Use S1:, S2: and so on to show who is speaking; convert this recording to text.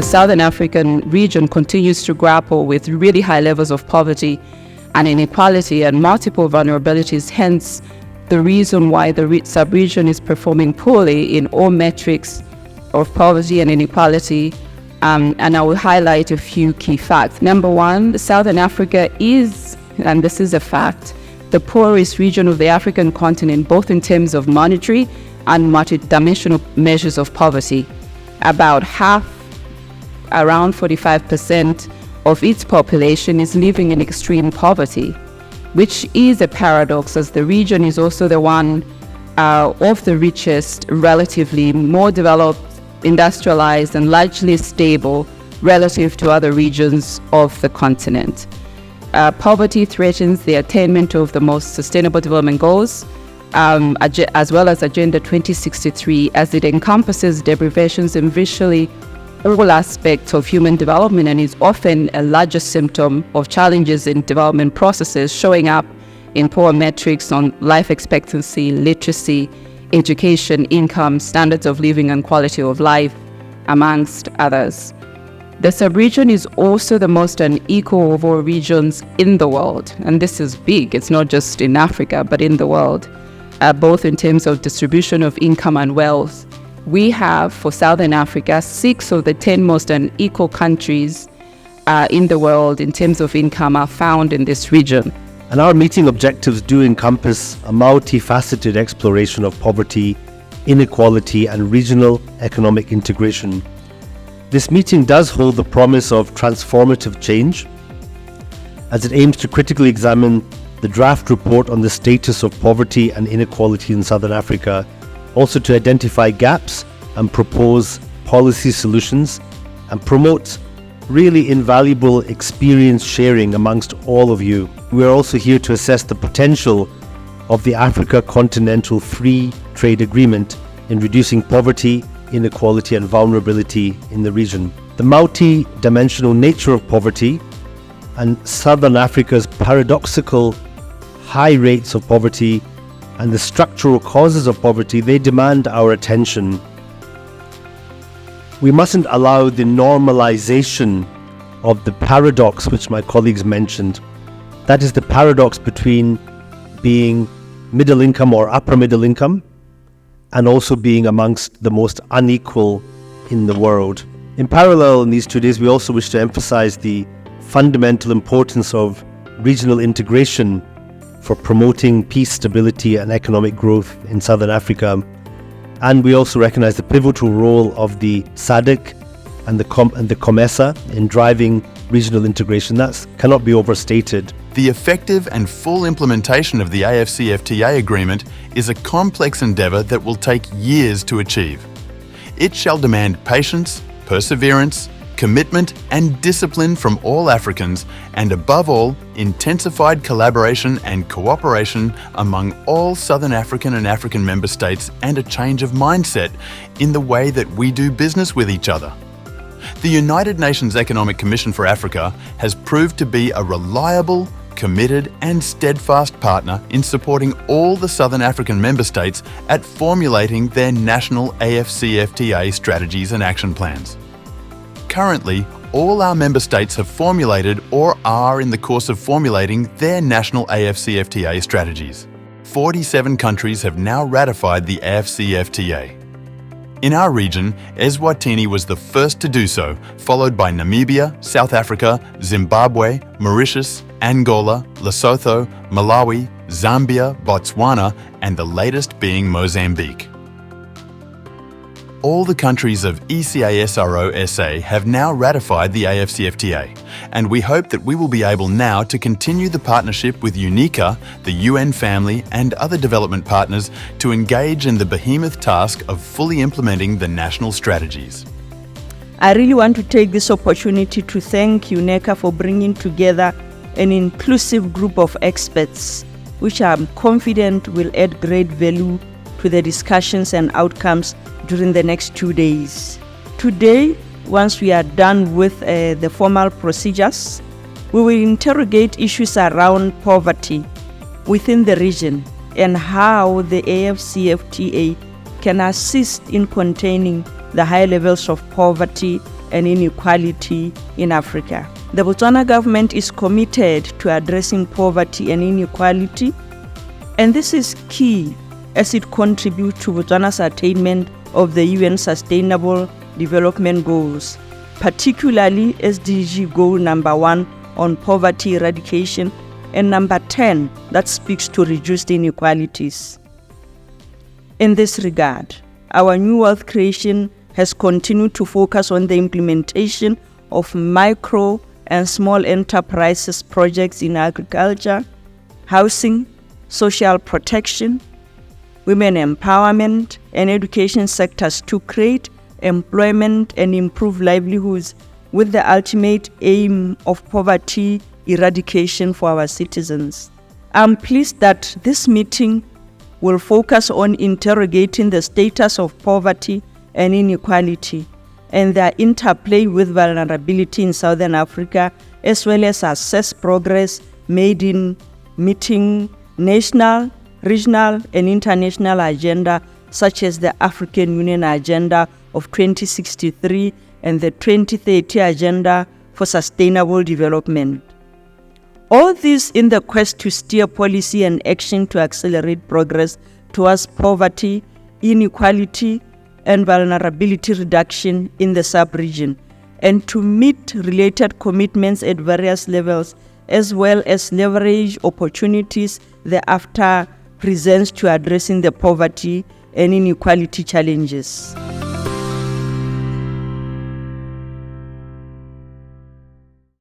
S1: Southern African region continues to grapple with really high levels of poverty and inequality and multiple vulnerabilities, hence the reason why the sub-region is performing poorly in all metrics of poverty and inequality. And I will highlight a few key facts. Number one, Southern Africa is, and this is a fact, the poorest region of the African continent, both in terms of monetary and multidimensional measures of poverty. About half, around 45% of its population is living in extreme poverty, which is a paradox, as the region is also the one of the richest, relatively more developed, industrialized, and largely stable relative to other regions of the continent. Poverty threatens the attainment of the most sustainable development goals, as well as Agenda 2063, as it encompasses deprivations in virtually all aspects of human development and is often a larger symptom of challenges in development processes, showing up in poor metrics on life expectancy, literacy, education, income, standards of living, and quality of life, amongst others. The sub-region is also the most unequal of all regions in the world, and this is big. It's not just in Africa, but in the world, both in terms of distribution of income and wealth. We have, for Southern Africa, 6 of the 10 most unequal countries in the world in terms of income are found in this region.
S2: And our meeting objectives do encompass a multifaceted exploration of poverty, inequality, and regional economic integration. This meeting does hold the promise of transformative change, as it aims to critically examine the draft report on the status of poverty and inequality in Southern Africa, also to identify gaps and propose policy solutions and promote really invaluable experience sharing amongst all of you. We are also here to assess the potential of the Africa Continental Free Trade Agreement in reducing poverty, inequality, and vulnerability in the region. The multi-dimensional nature of poverty and Southern Africa's paradoxical high rates of poverty and the structural causes of poverty, they demand our attention. We mustn't allow the normalization of the paradox which my colleagues mentioned. That is the paradox between being middle income or upper middle income and also being amongst the most unequal in the world. In parallel, in these 2 days, we also wish to emphasize the fundamental importance of regional integration for promoting peace, stability, and economic growth in Southern Africa. And we also recognize the pivotal role of the SADC and the COMESA in driving regional integration. That cannot be overstated.
S3: The effective and full implementation of the AFCFTA agreement is a complex endeavour that will take years to achieve. It shall demand patience, perseverance, commitment and discipline from all Africans, and above all, intensified collaboration and cooperation among all Southern African and African member states, and a change of mindset in the way that we do business with each other. The United Nations Economic Commission for Africa has proved to be a reliable, committed and steadfast partner in supporting all the Southern African member states at formulating their national AFCFTA strategies and action plans. Currently, all our member states have formulated or are in the course of formulating their national AFCFTA strategies. 47 countries have now ratified the AFCFTA. In our region, Eswatini was the first to do so, followed by Namibia, South Africa, Zimbabwe, Mauritius, Angola, Lesotho, Malawi, Zambia, Botswana, and the latest being Mozambique. All the countries of ECASRO SA have now ratified the AFCFTA, and we hope that we will be able now to continue the partnership with UNICA, the UN family and other development partners to engage in the behemoth task of fully implementing the national strategies.
S4: I really want to take this opportunity to thank UNECA for bringing together an inclusive group of experts, which I'm confident will add great value to the discussions and outcomes during the next 2 days. Today, once we are done with the formal procedures, we will interrogate issues around poverty within the region and how the AFCFTA can assist in containing the high levels of poverty and inequality in Africa. The Botswana government is committed to addressing poverty and inequality, and this is key as it contributes to Botswana's attainment of the UN Sustainable Development Goals, particularly SDG Goal number 1 on poverty eradication and number 10 that speaks to reduced inequalities. In this regard, our new wealth creation has continued to focus on the implementation of micro and small enterprises projects in agriculture, housing, social protection, women empowerment, and education sectors to create employment and improve livelihoods with the ultimate aim of poverty eradication for our citizens. I'm pleased that this meeting will focus on interrogating the status of poverty and inequality and their interplay with vulnerability in Southern Africa, as well as assess progress made in meeting national, regional, and international agenda, such as the African Union Agenda of 2063 and the 2030 Agenda for Sustainable Development. All this in the quest to steer policy and action to accelerate progress towards poverty, inequality, and vulnerability reduction in the sub-region, and to meet related commitments at various levels, as well as leverage opportunities thereafter presents to addressing the poverty and inequality challenges.